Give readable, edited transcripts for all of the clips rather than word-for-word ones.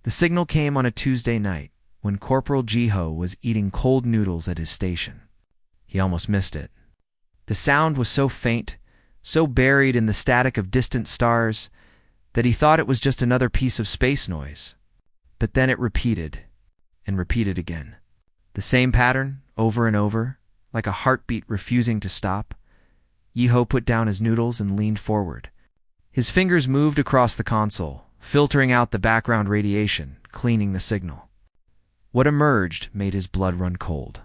The signal came on a Tuesday night when Corporal Jiho was eating cold noodles at his station. He almost missed it. The sound was so faint, so buried in the static of distant stars, that he thought it was just another piece of space noise. But then it repeated, and repeated again. The same pattern, over and over, like a heartbeat refusing to stop. Yiho put down his noodles and leaned forward. His fingers moved across the console, filtering out the background radiation, cleaning the signal. What emerged made his blood run cold.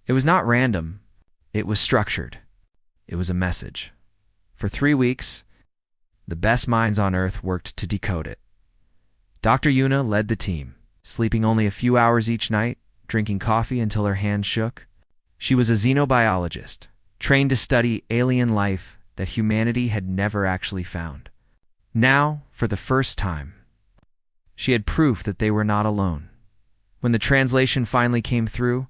It was not random. It was structured. It was a message. For 3 weeks, the best minds on Earth worked to decode it. Dr. Yuna led the team, sleeping only a few hours each night, drinking coffee until her hands shook. She was a xenobiologist, trained to study alien life that humanity had never actually found. Now, for the first time, she had proof that they were not alone. When the translation finally came through,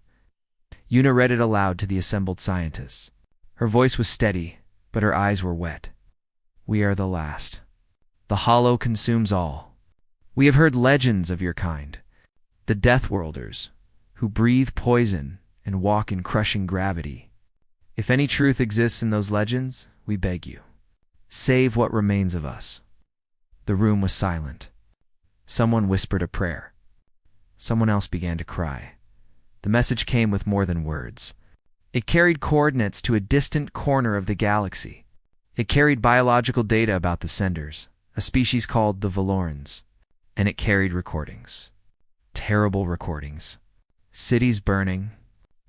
Yuna read it aloud to the assembled scientists. Her voice was steady, but her eyes were wet. We are the last. The hollow consumes all. We have heard legends of your kind, the Deathworlders, who breathe poison and walk in crushing gravity. If any truth exists in those legends, we beg you, save what remains of us. The room was silent. Someone whispered a prayer. Someone else began to cry. The message came with more than words. It carried coordinates to a distant corner of the galaxy. It carried biological data about the senders, a species called the Valorans. And it carried recordings. Terrible recordings. Cities burning.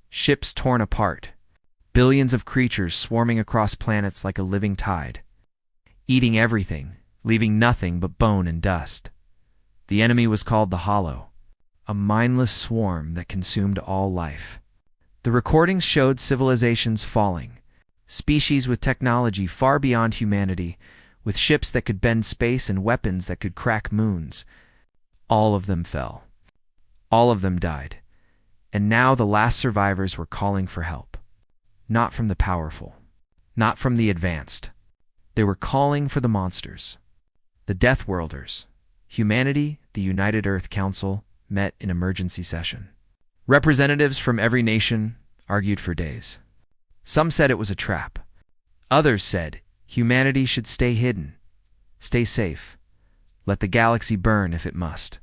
Ships torn apart. Billions of creatures swarming across planets like a living tide. Eating everything, leaving nothing but bone and dust. The enemy was called the Hollow, a mindless swarm that consumed all life. The recordings showed civilizations falling, species with technology far beyond humanity, with ships that could bend space and weapons that could crack moons. All of them fell. All of them died. And now the last survivors were calling for help. Not from the powerful. Not from the advanced. They were calling for the monsters. The Deathworlders. Humanity, the United Earth Council, met in emergency session. Representatives from every nation argued for days. Some said it was a trap. Others said humanity should stay hidden, stay safe, let the galaxy burn if it must.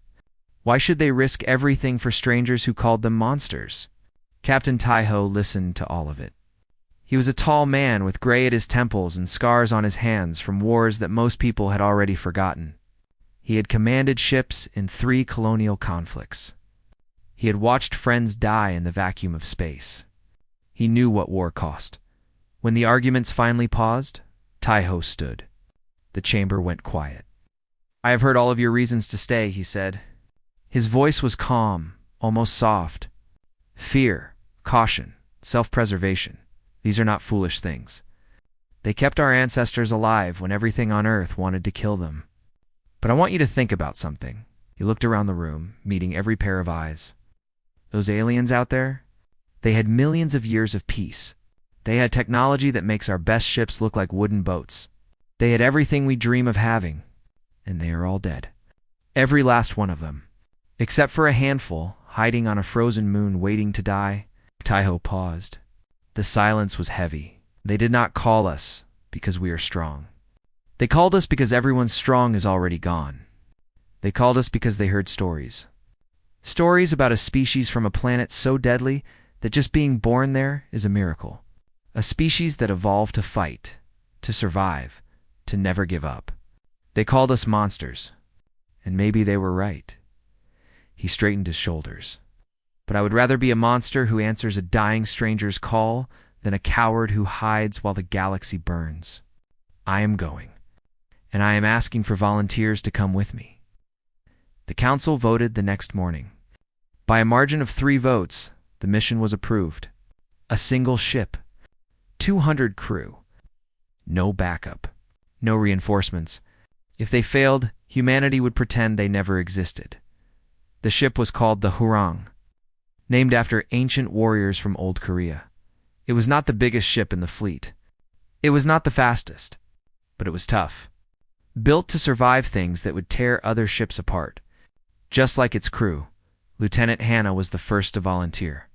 Why should they risk everything for strangers who called them monsters? Captain Taiho listened to all of it. He was a tall man with gray at his temples and scars on his hands from wars that most people had already forgotten. He had commanded ships in 3 colonial conflicts. He had watched friends die in the vacuum of space. He knew what war cost. When the arguments finally paused, Taiho stood. The chamber went quiet. I have heard all of your reasons to stay, he said. His voice was calm, almost soft. Fear, caution, self-preservation. These are not foolish things. They kept our ancestors alive when everything on Earth wanted to kill them. But I want you to think about something. He looked around the room, meeting every pair of eyes. Those aliens out there, they had millions of years of peace. They had technology that makes our best ships look like wooden boats. They had everything we dream of having, and they are all dead. Every last one of them. Except for a handful, hiding on a frozen moon waiting to die. Taiho paused. The silence was heavy. They did not call us because we are strong. They called us because everyone strong is already gone. They called us because they heard stories. Stories about a species from a planet so deadly that just being born there is a miracle. A species that evolved to fight, to survive, to never give up. They called us monsters. And maybe they were right. He straightened his shoulders. But I would rather be a monster who answers a dying stranger's call than a coward who hides while the galaxy burns. I am going, and I am asking for volunteers to come with me. The council voted the next morning. By a margin of 3 votes, the mission was approved. A single ship, 200 crew, no backup, no reinforcements. If they failed, humanity would pretend they never existed. The ship was called the Hurang, named after ancient warriors from old Korea. It was not the biggest ship in the fleet. It was not the fastest, but it was tough. Built to survive things that would tear other ships apart. Just like its crew, Lieutenant Hannah was the first to volunteer.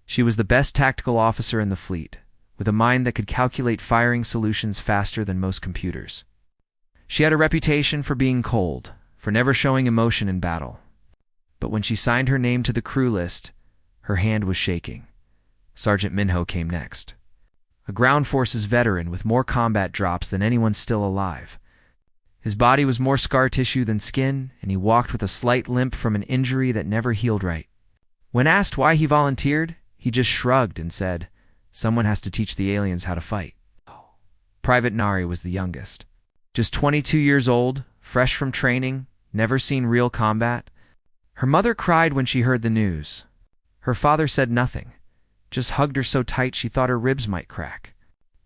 She was the best tactical officer in the fleet, with a mind that could calculate firing solutions faster than most computers. She had a reputation for being cold, for never showing emotion in battle. But when she signed her name to the crew list, her hand was shaking. Sergeant Minho came next. A ground forces veteran with more combat drops than anyone still alive. His body was more scar tissue than skin, and he walked with a slight limp from an injury that never healed right. When asked why he volunteered, he just shrugged and said, "Someone has to teach the aliens how to fight." Private Nari was the youngest. Just 22 years old, fresh from training, never seen real combat. Her mother cried when she heard the news. Her father said nothing, just hugged her so tight she thought her ribs might crack.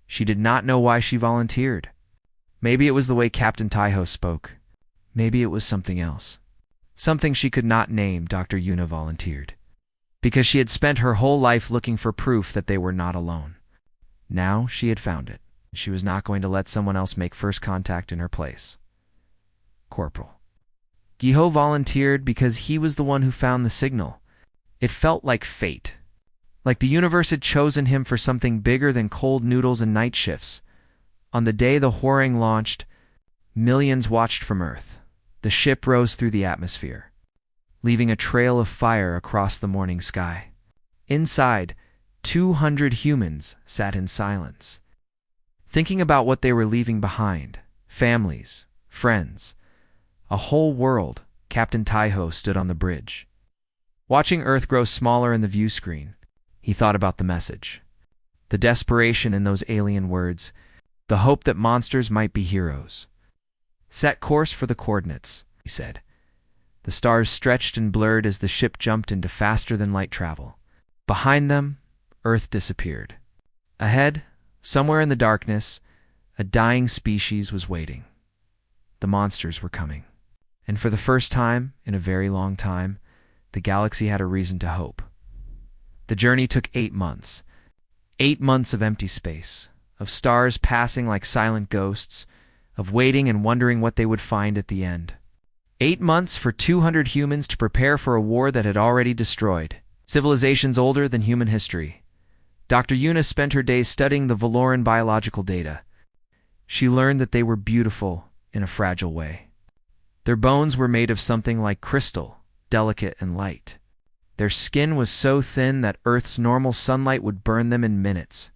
She did not know why she volunteered. Maybe it was the way Captain Taiho spoke. Maybe it was something else. Something she could not name. Dr. Yuna volunteered. Because she had spent her whole life looking for proof that they were not alone. Now she had found it. She was not going to let someone else make first contact in her place. Corporal Giho volunteered because he was the one who found the signal. It felt like fate. Like the universe had chosen him for something bigger than cold noodles and night shifts. On the day the Hwoarang launched, millions watched from Earth. The ship rose through the atmosphere, leaving a trail of fire across the morning sky. Inside, 200 humans sat in silence, thinking about what they were leaving behind: families, friends, a whole world. Captain Taiho stood on the bridge. Watching Earth grow smaller in the view screen, he thought about the message. The desperation in those alien words, the hope that monsters might be heroes. "Set course for the coordinates," he said. The stars stretched and blurred as the ship jumped into faster-than-light travel. Behind them, Earth disappeared. Ahead, somewhere in the darkness, a dying species was waiting. The monsters were coming. And for the first time, in a very long time, the galaxy had a reason to hope. The journey took 8 months. 8 months of empty space, of stars passing like silent ghosts, of waiting and wondering what they would find at the end. 8 months for 200 humans to prepare for a war that had already destroyed civilizations older than human history. Dr. Yuna spent her days studying the Valoran biological data. She learned that they were beautiful in a fragile way. Their bones were made of something like crystal, delicate and light. Their skin was so thin that Earth's normal sunlight would burn them in minutes.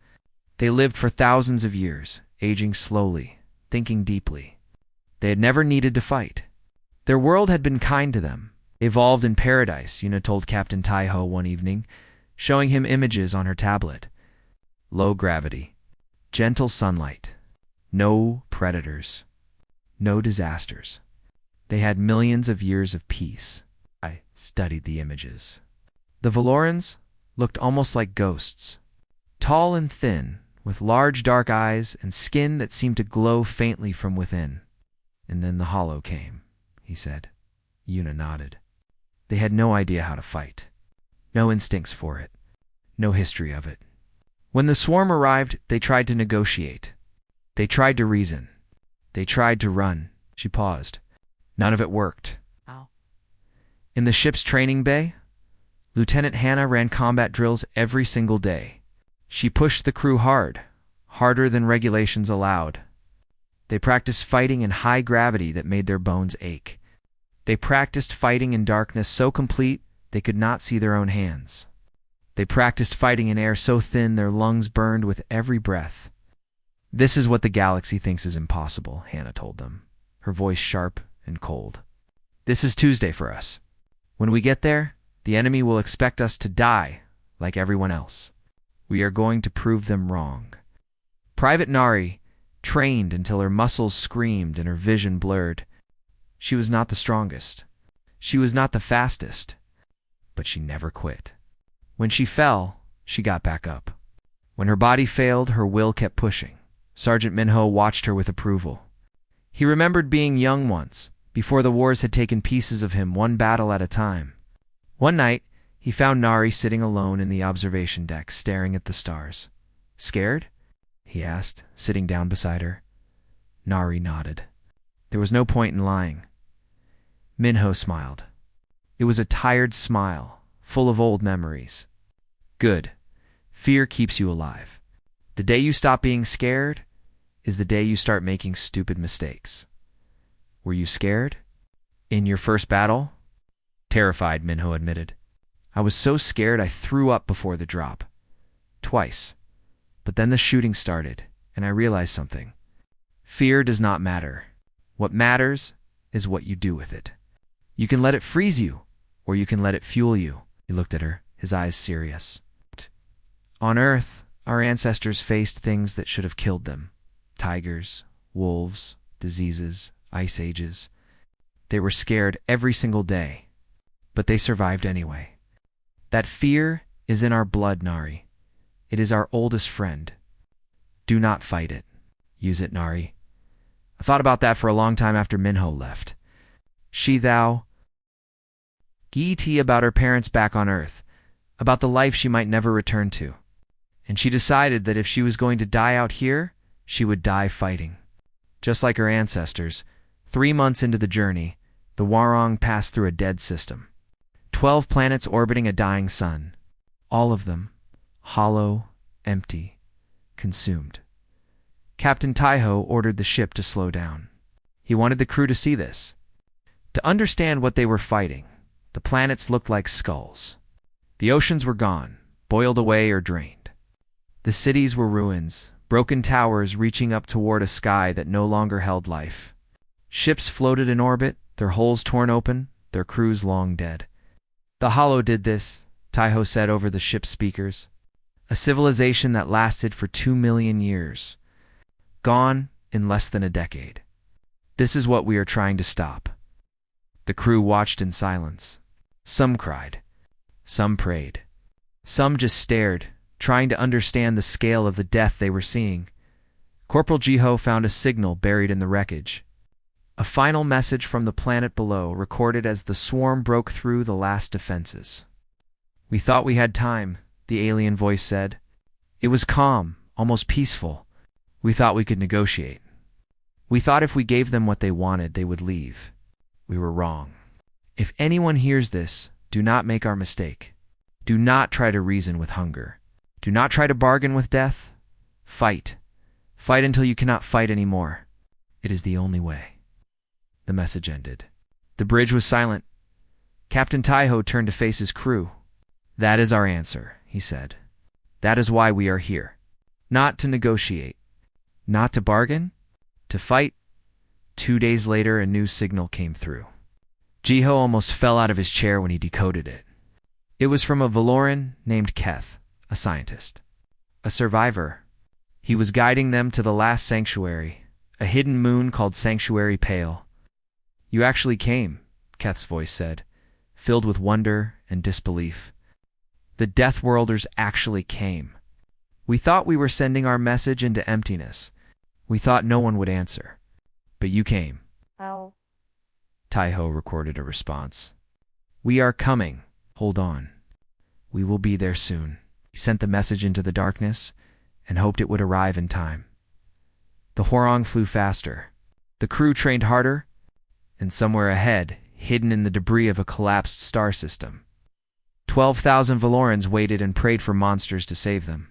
They lived for thousands of years, aging slowly, thinking deeply. They had never needed to fight. Their world had been kind to them. Evolved in paradise, Yuna told Captain Taiho one evening, showing him images on her tablet. Low gravity, gentle sunlight, no predators, no disasters. They had millions of years of peace. I studied the images. The Valorans looked almost like ghosts, tall and thin, with large dark eyes and skin that seemed to glow faintly from within. "And then the hollow came," he said. Yuna nodded. They had no idea how to fight. No instincts for it. No history of it. When the swarm arrived, they tried to negotiate. They tried to reason. They tried to run. She paused. None of it worked. Ow. In the ship's training bay, Lieutenant Hannah ran combat drills every single day. She pushed the crew hard, harder than regulations allowed. They practiced fighting in high gravity that made their bones ache. They practiced fighting in darkness so complete they could not see their own hands. They practiced fighting in air so thin their lungs burned with every breath. "This is what the galaxy thinks is impossible," Hannah told them, her voice sharp and cold. "This is Tuesday for us. When we get there, the enemy will expect us to die like everyone else. We are going to prove them wrong." Private Nari trained until her muscles screamed and her vision blurred. She was not the strongest. She was not the fastest. But she never quit. When she fell, she got back up. When her body failed, her will kept pushing. Sergeant Minho watched her with approval. He remembered being young once, before the wars had taken pieces of him one battle at a time. One night, he found Nari sitting alone in the observation deck, staring at the stars. "Scared?" he asked, sitting down beside her. Nari nodded. There was no point in lying. Minho smiled. It was a tired smile, full of old memories. Good. Fear keeps you alive. The day you stop being scared is the day you start making stupid mistakes. Were you scared? In your first battle? Terrified, Minho admitted. I was so scared I threw up before the drop. Twice. But then the shooting started, and I realized something. Fear does not matter. What matters is what you do with it. You can let it freeze you, or you can let it fuel you. He looked at her, his eyes serious. On Earth, our ancestors faced things that should have killed them. Tigers, wolves, diseases, ice ages. They were scared every single day, but they survived anyway. That fear is in our blood, Nari. It is our oldest friend. Do not fight it. Use it, Nari. I thought about that for a long time after Minho left. Thou Gi about her parents back on Earth, about the life she might never return to. And she decided that if she was going to die out here, she would die fighting. Just like her ancestors, 3 months into the journey, the Warong passed through a dead system. 12 planets orbiting a dying sun. All of them hollow, empty, consumed. Captain Taiho ordered the ship to slow down. He wanted the crew to see this, to understand what they were fighting. The planets looked like skulls. The oceans were gone, boiled away or drained. The cities were ruins, broken towers reaching up toward a sky that no longer held life. Ships floated in orbit, their hulls torn open, their crews long dead. The Hollow did this, Taiho said over the ship's speakers. A civilization that lasted for 2 million years. Gone in less than a decade. This is what we are trying to stop. The crew watched in silence. Some cried. Some prayed. Some just stared, trying to understand the scale of the death they were seeing. Corporal Jiho found a signal buried in the wreckage. A final message from the planet below, recorded as the swarm broke through the last defenses. We thought we had time, the alien voice said. It was calm, almost peaceful. We thought we could negotiate. We thought if we gave them what they wanted, they would leave. We were wrong. If anyone hears this, do not make our mistake. Do not try to reason with hunger. Do not try to bargain with death. Fight. Fight until you cannot fight anymore. It is the only way. The message ended. The bridge was silent. Captain Taiho turned to face his crew. That is our answer, he said. That is why we are here. Not to negotiate. Not to bargain. To fight. 2 days later, a new signal came through. Jiho almost fell out of his chair when he decoded it. It was from a Valoran named Keth, a scientist. A survivor. He was guiding them to the last sanctuary, a hidden moon called Sanctuary Pale. You actually came, Keth's voice said, filled with wonder and disbelief. The Deathworlders actually came. We thought we were sending our message into emptiness. We thought no one would answer. But you came. Ow. Taiho recorded a response. We are coming. Hold on. We will be there soon. He sent the message into the darkness and hoped it would arrive in time. The Hworong flew faster. The crew trained harder, and somewhere ahead, hidden in the debris of a collapsed star system, 12,000 Valorans waited and prayed for monsters to save them.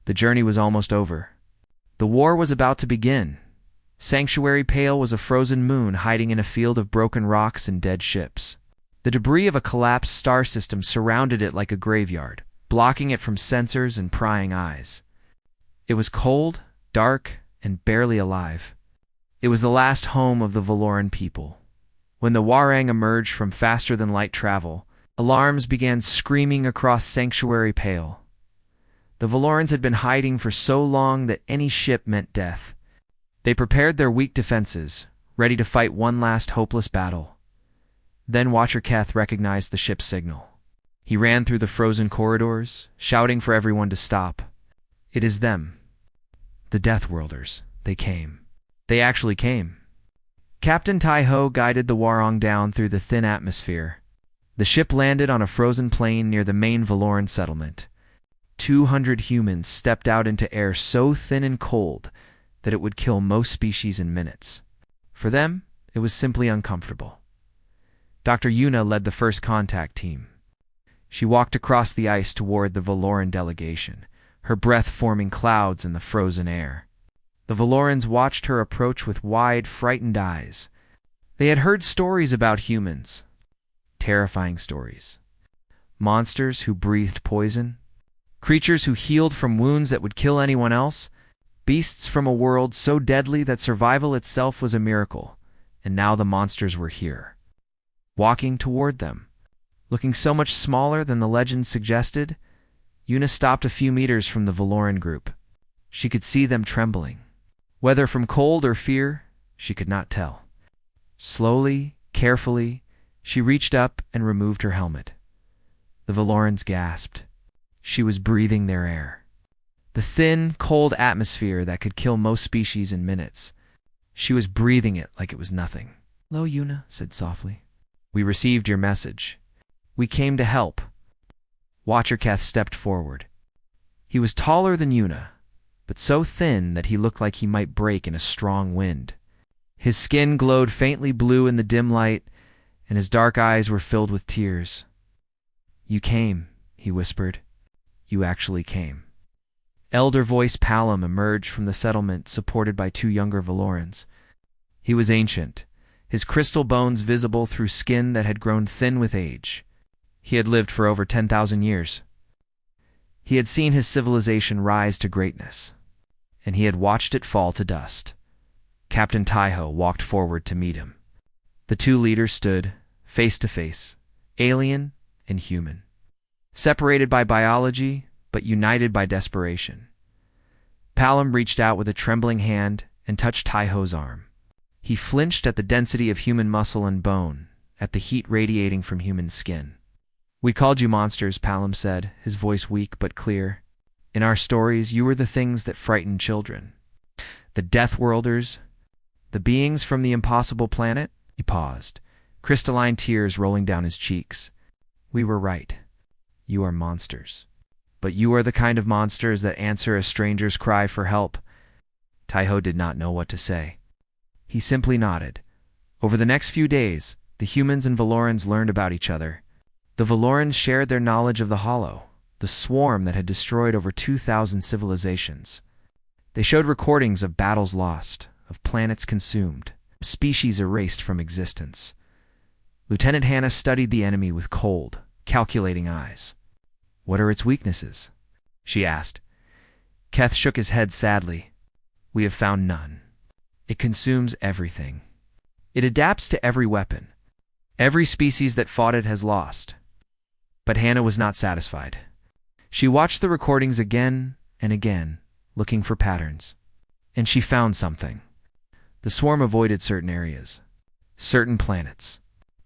The journey was almost over. The war was about to begin. Sanctuary Pale was a frozen moon hiding in a field of broken rocks and dead ships. The debris of a collapsed star system surrounded it like a graveyard, blocking it from sensors and prying eyes. It was cold, dark, and barely alive. It was the last home of the Valoran people. When the Warang emerged from faster-than-light travel, alarms began screaming across Sanctuary Pale. The Valorans had been hiding for so long that any ship meant death. They prepared their weak defenses, ready to fight one last hopeless battle. Then Watcher Keth recognized the ship's signal. He ran through the frozen corridors, shouting for everyone to stop. It is them. The Deathworlders. They came. They actually came. Captain Taiho guided the Warong down through the thin atmosphere. The ship landed on a frozen plain near the main Valoran settlement. 200 humans stepped out into air so thin and cold that it would kill most species in minutes. For them, it was simply uncomfortable. Dr. Yuna led the first contact team. She walked across the ice toward the Valoran delegation, her breath forming clouds in the frozen air. The Valorans watched her approach with wide, frightened eyes. They had heard stories about humans. Terrifying stories. Monsters who breathed poison. Creatures who healed from wounds that would kill anyone else. Beasts from a world so deadly that survival itself was a miracle. And now the monsters were here. Walking toward them. Looking so much smaller than the legend suggested, Yuna stopped a few meters from the Valoran group. She could see them trembling. Whether from cold or fear, she could not tell. Slowly, carefully, she reached up and removed her helmet. The Valorans gasped. She was breathing their air. The thin, cold atmosphere that could kill most species in minutes. She was breathing it like it was nothing. "Hello, Yuna," said softly. "We received your message. We came to help." Watcher Keth stepped forward. He was taller than Yuna, but so thin that he looked like he might break in a strong wind. His skin glowed faintly blue in the dim light, and his dark eyes were filled with tears. "You came," he whispered. "You actually came." Elder voice Palom emerged from the settlement, supported by two younger Valorans. He was ancient, his crystal bones visible through skin that had grown thin with age. He had lived for over 10,000 years. He had seen his civilization rise to greatness, and he had watched it fall to dust. Captain Taiho walked forward to meet him. The two leaders stood, face to face, alien and human. Separated by biology, but united by desperation. Palom reached out with a trembling hand and touched Taiho's arm. He flinched at the density of human muscle and bone, at the heat radiating from human skin. "We called you monsters," Palom said, his voice weak but clear. "In our stories, you were the things that frightened children. The Deathworlders, the beings from the impossible planet." He paused, crystalline tears rolling down his cheeks. "We were right. You are monsters. But you are the kind of monsters that answer a stranger's cry for help." Taiho did not know what to say. He simply nodded. Over the next few days, the humans and Valorans learned about each other. The Valorans shared their knowledge of the Hollow, the swarm that had destroyed over 2,000 civilizations. They showed recordings of battles lost, of planets consumed, of species erased from existence. Lieutenant Hannah studied the enemy with cold, calculating eyes. "What are its weaknesses?" she asked. Keth shook his head sadly. "We have found none. It consumes everything. It adapts to every weapon. Every species that fought it has lost." But Hannah was not satisfied. She watched the recordings again and again, looking for patterns. And she found something. The swarm avoided certain areas, certain planets,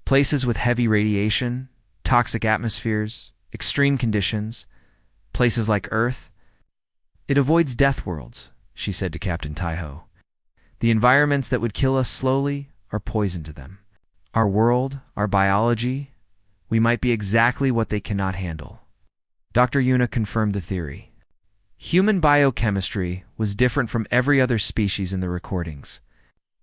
places with heavy radiation, toxic atmospheres, extreme conditions, places like Earth. "It avoids Deathworlds," she said to Captain Taiho. "The environments that would kill us slowly are poison to them. Our world, our biology, we might be exactly what they cannot handle." Dr. Yuna confirmed the theory. Human biochemistry was different from every other species in the recordings.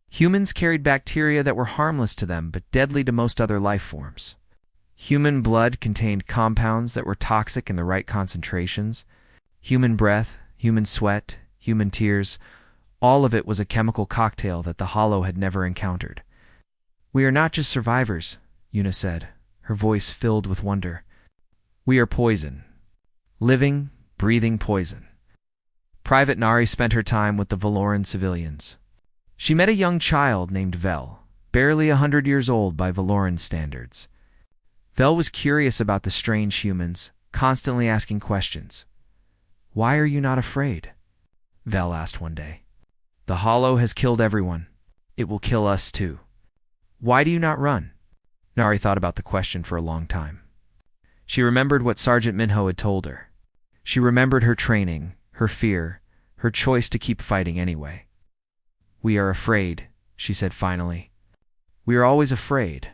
Humans carried bacteria that were harmless to them but deadly to most other life forms. Human blood contained compounds that were toxic in the right concentrations. Human breath, human sweat, human tears, all of it was a chemical cocktail that the Hollow had never encountered. "We are not just survivors," Yuna said, her voice filled with wonder. "We are poison. Living, breathing poison." Private Nari spent her time with the Valoran civilians. She met a young child named Vel, barely 100 years old by Valoran standards. Vel was curious about the strange humans, constantly asking questions. "Why are you not afraid?" Vel asked one day. "The Hollow has killed everyone. It will kill us too. Why do you not run?" Nari thought about the question for a long time. She remembered what Sergeant Minho had told her. She remembered her training, her fear, her choice to keep fighting anyway. "We are afraid," she said finally. "We are always afraid.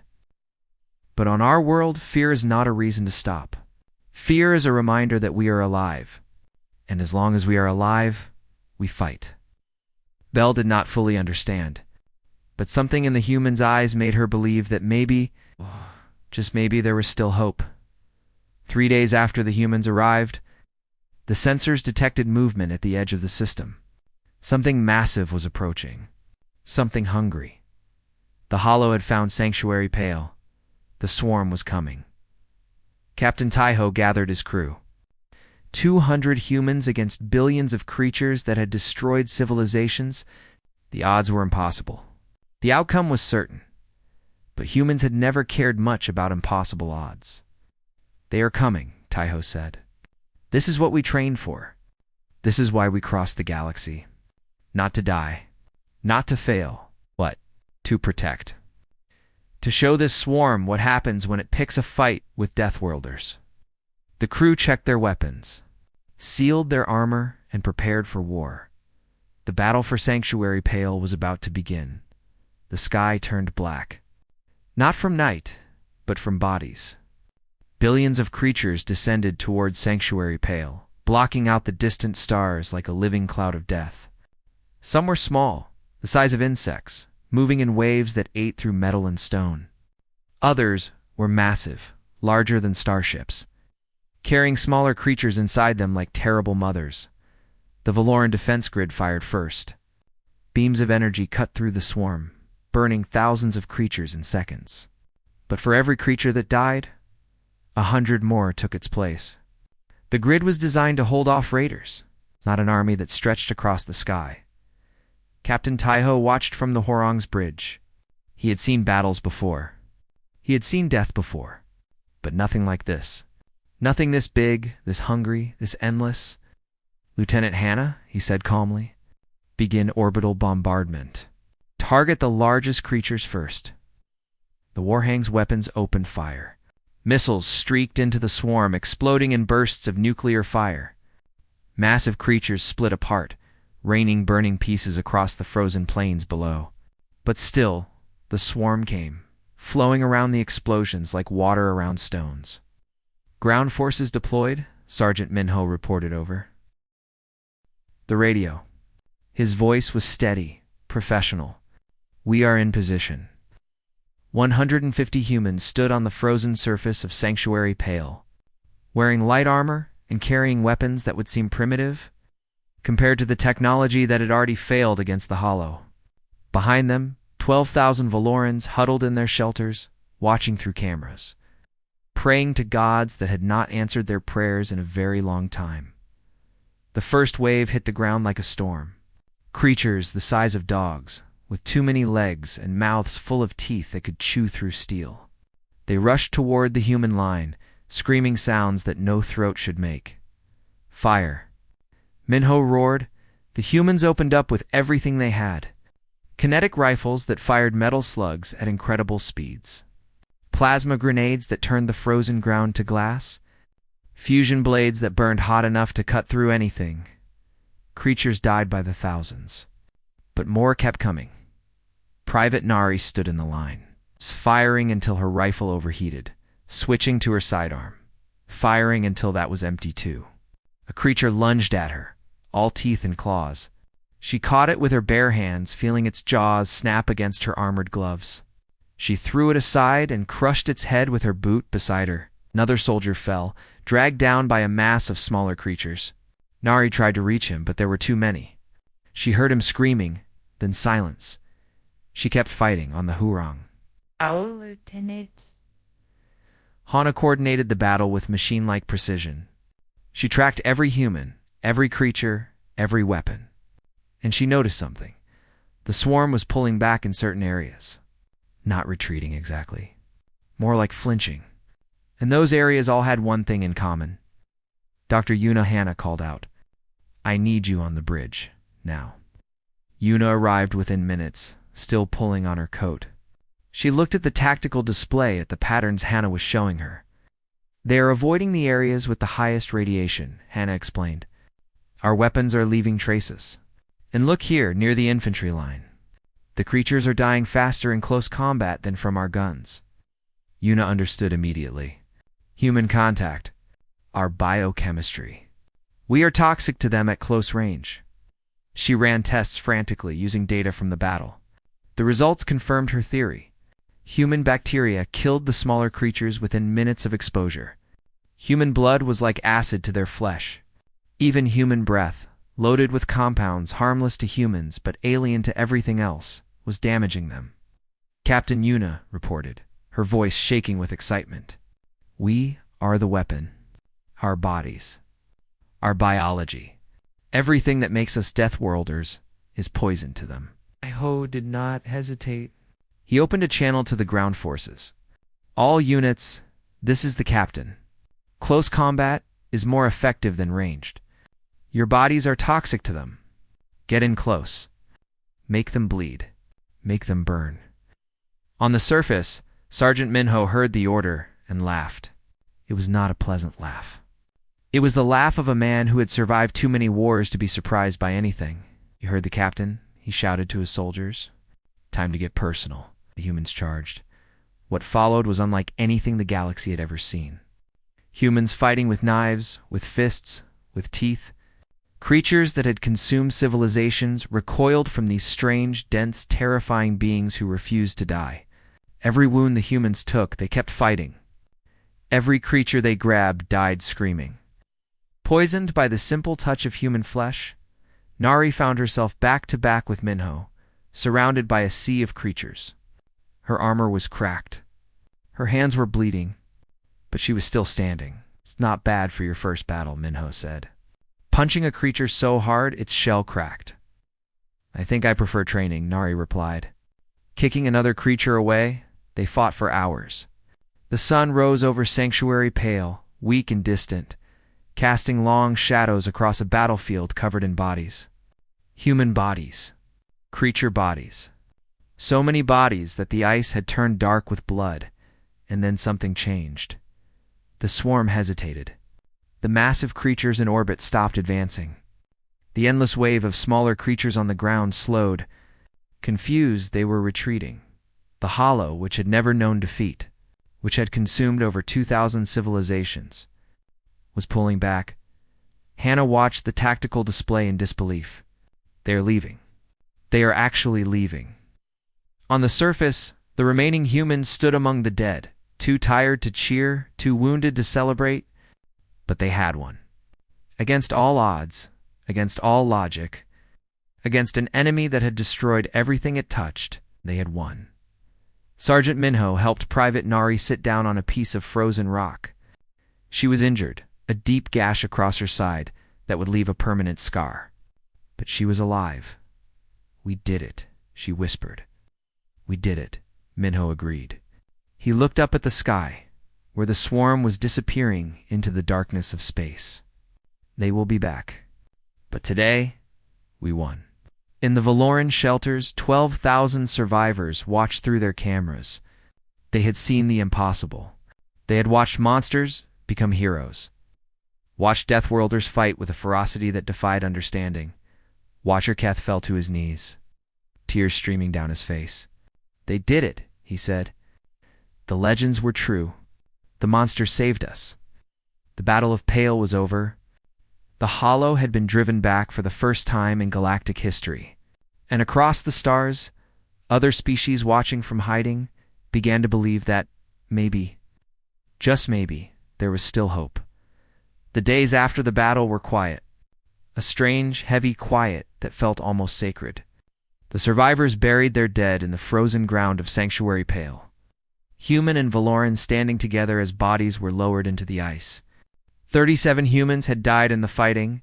But on our world, fear is not a reason to stop. Fear is a reminder that we are alive. And as long as we are alive, we fight." Vel did not fully understand, but something in the human's eyes made her believe that maybe just maybe there was still hope. 3 days after the humans arrived, the sensors detected movement at the edge of the system. Something massive was approaching. Something hungry. The Hollow had found Sanctuary Pale. The swarm was coming. Captain Taiho gathered his crew. 200 humans against billions of creatures that had destroyed civilizations. The odds were impossible. The outcome was certain. But humans had never cared much about impossible odds. "They are coming," Taiho said. "This is what we trained for. This is why we crossed the galaxy. Not to die. Not to fail. What? To protect. To show this swarm what happens when it picks a fight with Deathworlders." The crew checked their weapons, sealed their armor, and prepared for war. The battle for Sanctuary Pale was about to begin. The sky turned black. Not from night, but from bodies. Billions of creatures descended toward Sanctuary Pale, blocking out the distant stars like a living cloud of death. Some were small, the size of insects, moving in waves that ate through metal and stone. Others were massive, larger than starships, carrying smaller creatures inside them like terrible mothers. The Valoran defense grid fired first. Beams of energy cut through the swarm, burning thousands of creatures in seconds. But for every creature that died, 100 more took its place. The grid was designed to hold off raiders, not an army that stretched across the sky. Captain Taiho watched from the Horong's bridge. He had seen battles before. He had seen death before. But nothing like this. Nothing this big, this hungry, this endless. "Lieutenant Hannah," he said calmly, "begin orbital bombardment. Target the largest creatures first." The Warhang's weapons opened fire. Missiles streaked into the swarm, exploding in bursts of nuclear fire. Massive creatures split apart, raining burning pieces across the frozen plains below. But still, the swarm came, flowing around the explosions like water around stones. "Ground forces deployed," Sergeant Minho reported over the radio. His voice was steady, professional. "We are in position." 150 humans stood on the frozen surface of Sanctuary Pale, wearing light armor and carrying weapons that would seem primitive compared to the technology that had already failed against the Hollow. Behind them, 12,000 Valorans huddled in their shelters, watching through cameras, praying to gods that had not answered their prayers in a very long time. The first wave hit the ground like a storm. Creatures the size of dogs, with too many legs and mouths full of teeth that could chew through steel. They rushed toward the human line, screaming sounds that no throat should make. "Fire!" Minho roared. The humans opened up with everything they had. Kinetic rifles that fired metal slugs at incredible speeds. Plasma grenades that turned the frozen ground to glass. Fusion blades that burned hot enough to cut through anything. Creatures died by the thousands. But more kept coming. Private Nari stood in the line, firing until her rifle overheated, switching to her sidearm, firing until that was empty too. A creature lunged at her, all teeth and claws. She caught it with her bare hands, feeling its jaws snap against her armored gloves. She threw it aside and crushed its head with her boot beside her. Another soldier fell, dragged down by a mass of smaller creatures. Nari tried to reach him, but there were too many. She heard him screaming, then silence. She kept fighting on the Hurong. "Our lieutenant." Hana coordinated the battle with machine-like precision. She tracked every human, every creature, every weapon. And she noticed something. The swarm was pulling back in certain areas. Not retreating exactly. More like flinching. And those areas all had one thing in common. Dr. Yuna Hana called out, "I need you on the bridge, now." Yuna arrived within minutes, still pulling on her coat. She looked at the tactical display at the patterns Hana was showing her. "They are avoiding the areas with the highest radiation," Hana explained. "Our weapons are leaving traces. And look here, near the infantry line. The creatures are dying faster in close combat than from our guns." Yuna understood immediately. Human contact. Our biochemistry. We are toxic to them at close range. She ran tests frantically using data from the battle. The results confirmed her theory. Human bacteria killed the smaller creatures within minutes of exposure. Human blood was like acid to their flesh. Even human breath, loaded with compounds harmless to humans but alien to everything else, was damaging them. Captain Yuna reported, her voice shaking with excitement. We are the weapon. Our bodies. Our biology. Everything that makes us Deathworlders is poison to them. Ho did not hesitate. He opened a channel to the ground forces. All units, this is the captain. Close combat is more effective than ranged. Your bodies are toxic to them. Get in close. Make them bleed. Make them burn. On the surface, Sergeant Minho heard the order and laughed. It was not a pleasant laugh. It was the laugh of a man who had survived too many wars to be surprised by anything. You heard the captain? He shouted to his soldiers. Time to get personal, the humans charged. What followed was unlike anything the galaxy had ever seen. Humans fighting with knives, with fists, with teeth. Creatures that had consumed civilizations recoiled from these strange, dense, terrifying beings who refused to die. Every wound the humans took, they kept fighting. Every creature they grabbed died screaming. Poisoned by the simple touch of human flesh, Nari found herself back to back with Minho, surrounded by a sea of creatures. Her armor was cracked. Her hands were bleeding, but she was still standing. It's not bad for your first battle, Minho said. Punching a creature so hard, its shell cracked. I think I prefer training, Nari replied. Kicking another creature away, they fought for hours. The sun rose over Sanctuary pale, weak and distant, casting long shadows across a battlefield covered in bodies. Human bodies. Creature bodies. So many bodies that the ice had turned dark with blood, and then something changed. The swarm hesitated. The massive creatures in orbit stopped advancing. The endless wave of smaller creatures on the ground slowed. Confused, they were retreating. The Hollow, which had never known defeat, which had consumed over 2,000 civilizations, was pulling back. Hannah watched the tactical display in disbelief. They are leaving. They are actually leaving. On the surface, the remaining humans stood among the dead, too tired to cheer, too wounded to celebrate, but they had won. Against all odds, against all logic, against an enemy that had destroyed everything it touched, they had won. Sergeant Minho helped Private Nari sit down on a piece of frozen rock. She was injured, a deep gash across her side that would leave a permanent scar. But she was alive. We did it, she whispered. We did it, Minho agreed. He looked up at the sky, where the swarm was disappearing into the darkness of space. They will be back. But today, we won. In the Valoran shelters, 12,000 survivors watched through their cameras. They had seen the impossible. They had watched monsters become heroes. Watched Deathworlders fight with a ferocity that defied understanding. Watcher Keth fell to his knees, tears streaming down his face. They did it, he said. The legends were true. The monster saved us. The Battle of Pale was over. The Hollow had been driven back for the first time in galactic history. And across the stars, other species watching from hiding began to believe that maybe, just maybe, there was still hope. The days after the battle were quiet. A strange, heavy quiet that felt almost sacred. The survivors buried their dead in the frozen ground of Sanctuary Pale. Human and Valoran standing together as bodies were lowered into the ice. 37 humans had died in the fighting.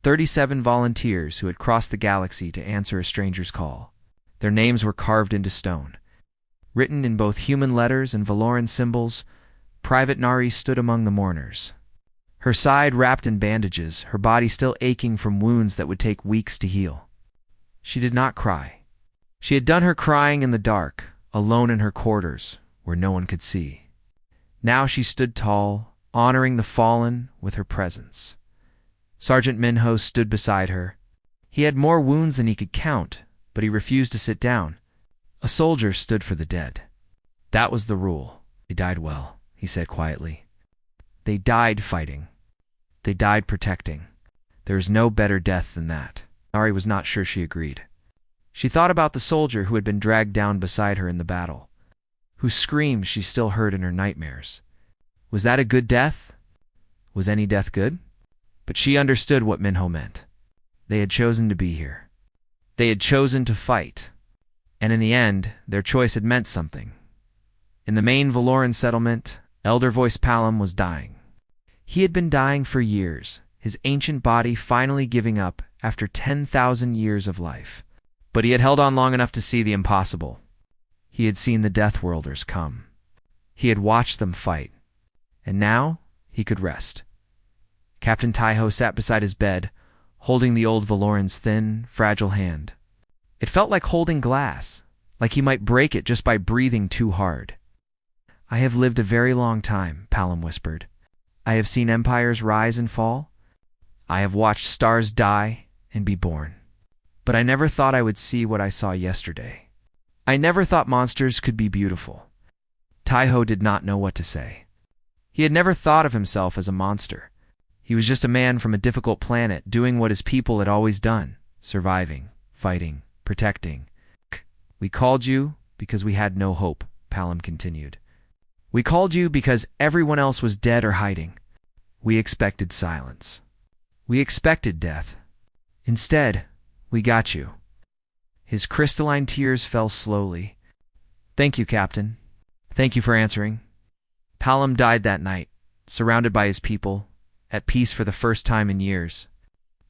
37 volunteers who had crossed the galaxy to answer a stranger's call. Their names were carved into stone. Written in both human letters and Valoran symbols, Private Nari stood among the mourners. Her side wrapped in bandages, her body still aching from wounds that would take weeks to heal. She did not cry. She had done her crying in the dark, alone in her quarters, where no one could see. Now she stood tall, honoring the fallen with her presence. Sergeant Minho stood beside her. He had more wounds than he could count, but he refused to sit down. A soldier stood for the dead. That was the rule. They died well, he said quietly. They died fighting. They died protecting. There is no better death than that. Nari was not sure she agreed. She thought about the soldier who had been dragged down beside her in the battle. whose screams she still heard in her nightmares. Was that a good death? Was any death good? But she understood what Minho meant. They had chosen to be here. They had chosen to fight. And in the end, their choice had meant something. In the main Valoran settlement, Elder Voice Palom was dying. He had been dying for years, his ancient body finally giving up after 10,000 years of life. But he had held on long enough to see the impossible. He had seen the Deathworlders come. He had watched them fight. And now he could rest. Captain Taiho sat beside his bed, holding the old Valoran's thin, fragile hand. It felt like holding glass, like he might break it just by breathing too hard. "I have lived a very long time," Palom whispered. "I have seen empires rise and fall. I have watched stars die and be born. But I never thought I would see what I saw yesterday. I never thought monsters could be beautiful." Taiho did not know what to say. He had never thought of himself as a monster. He was just a man from a difficult planet doing what his people had always done, surviving, fighting, protecting. "We called you because we had no hope," Palom continued. "We called you because everyone else was dead or hiding. We expected silence. We expected death. Instead, we got you." His crystalline tears fell slowly. "Thank you, Captain. Thank you for answering." Palom died that night, surrounded by his people, at peace for the first time in years.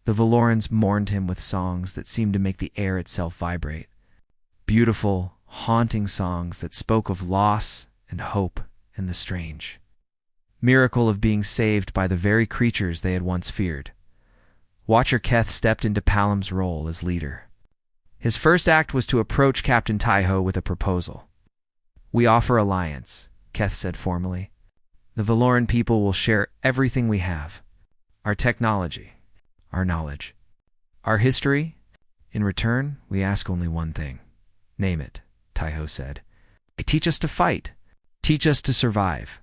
The Valorans mourned him with songs that seemed to make the air itself vibrate. Beautiful, haunting songs that spoke of loss and hope and the strange. Miracle of being saved by the very creatures they had once feared. Watcher Keth stepped into Palom's role as leader. His first act was to approach Captain Taiho with a proposal. "We offer alliance," Keth said formally. "The Valoran people will share everything we have. Our technology, our knowledge, our history. In return, we ask only one thing." "Name it," Taiho said. "Teach us to fight. Teach us to survive.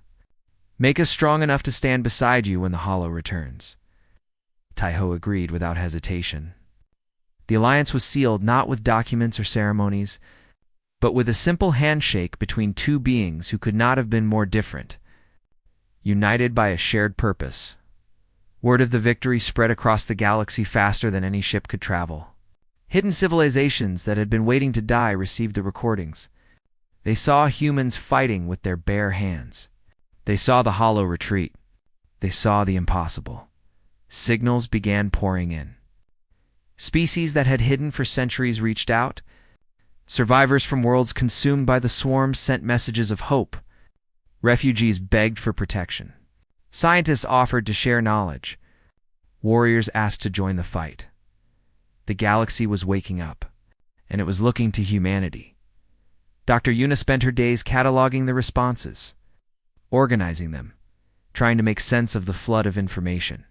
Make us strong enough to stand beside you when the Hollow returns." Taiho agreed without hesitation. The alliance was sealed not with documents or ceremonies, but with a simple handshake between two beings who could not have been more different, united by a shared purpose. Word of the victory spread across the galaxy faster than any ship could travel. Hidden civilizations that had been waiting to die received the recordings. They saw humans fighting with their bare hands. They saw the Hollow retreat. They saw the impossible. Signals began pouring in. Species that had hidden for centuries reached out. Survivors from worlds consumed by the swarms sent messages of hope. Refugees begged for protection. Scientists offered to share knowledge. Warriors asked to join the fight. The galaxy was waking up, and it was looking to humanity. Dr. Yuna spent her days cataloging the responses, organizing them, trying to make sense of the flood of information.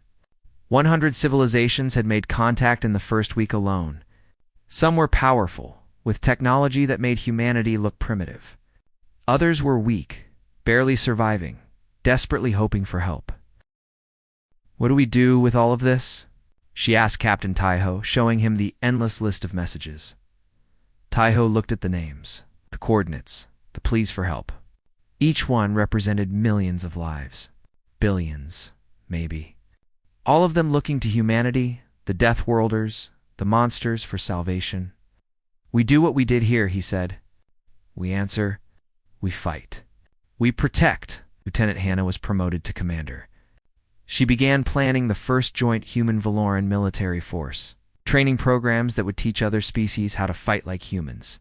100 civilizations had made contact in the first week alone. Some were powerful, with technology that made humanity look primitive. Others were weak, barely surviving, desperately hoping for help. "What do we do with all of this?" she asked Captain Taiho, showing him the endless list of messages. Taiho looked at the names, the coordinates, the pleas for help. Each one represented millions of lives. Billions, maybe. All of them looking to humanity, the Deathworlders, the monsters, for salvation. "We do what we did here," he said. "We answer, we fight. We protect." Lieutenant Hannah was promoted to commander. She began planning the first joint human-Valoran military force, training programs that would teach other species how to fight like humans.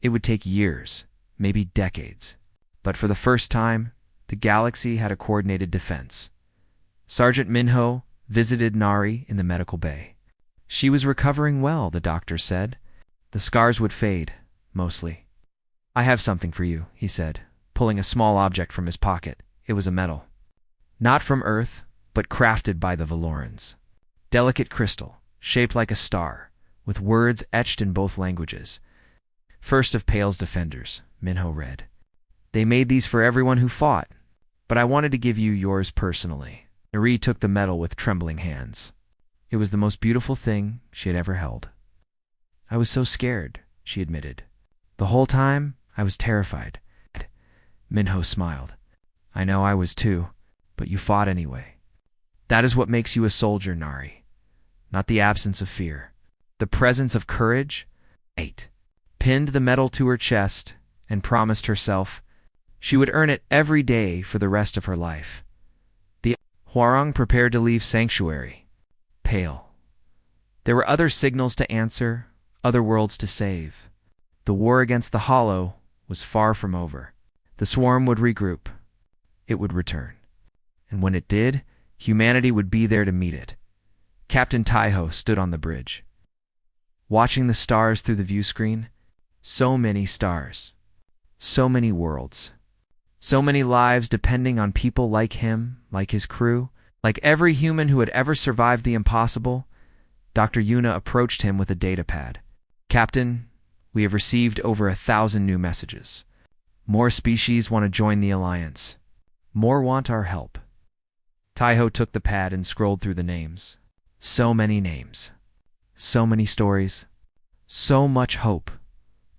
It would take years, maybe decades, but for the first time, the galaxy had a coordinated defense. Sergeant Minho visited Nari in the medical bay. She was recovering well, the doctor said. The scars would fade, mostly. "I have something for you," he said, pulling a small object from his pocket. It was a medal. Not from Earth, but crafted by the Valorans. Delicate crystal, shaped like a star, with words etched in both languages. "First of Pale's defenders," Minho read. "They made these for everyone who fought, but I wanted to give you yours personally." Nari took the medal with trembling hands. It was the most beautiful thing she had ever held. "I was so scared," she admitted. "The whole time, I was terrified. Minho smiled. I know I was too, but you fought anyway. That is what makes you a soldier, Nari. Not the absence of fear. The presence of courage. 8. Pinned the medal to her chest and promised herself she would earn it every day for the rest of her life. The Hwarang prepared to leave Sanctuary. Pale. There were other signals to answer, other worlds to save. The war against the Hollow was far from over. The swarm would regroup. It would return. And when it did, humanity would be there to meet it. Captain Taiho stood on the bridge, watching the stars through the view screen. So many stars. So many worlds. So many lives depending on people like him, like his crew, like every human who had ever survived the impossible. Dr. Yuna approached him with a datapad. Captain, we have received over 1,000 new messages. More species want to join the Alliance. More want our help. Taiho took the pad and scrolled through the names. So many names. So many stories. So much hope.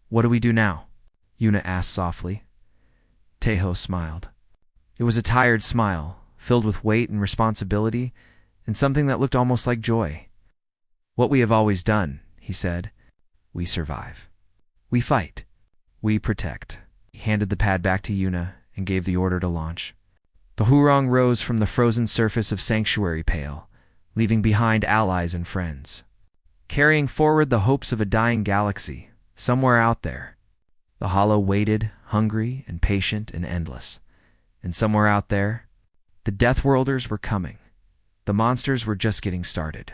What do we do now? Yuna asked softly. Taiho smiled. It was a tired smile, filled with weight and responsibility, and something that looked almost like joy. What we have always done, he said. We survive. We fight. We protect. He handed the pad back to Yuna and gave the order to launch. The Hwarang rose from the frozen surface of Sanctuary Pale, leaving behind allies and friends, carrying forward the hopes of a dying galaxy, somewhere out there. The Hollow waited, hungry and patient and endless. And somewhere out there, the Deathworlders were coming. The monsters were just getting started.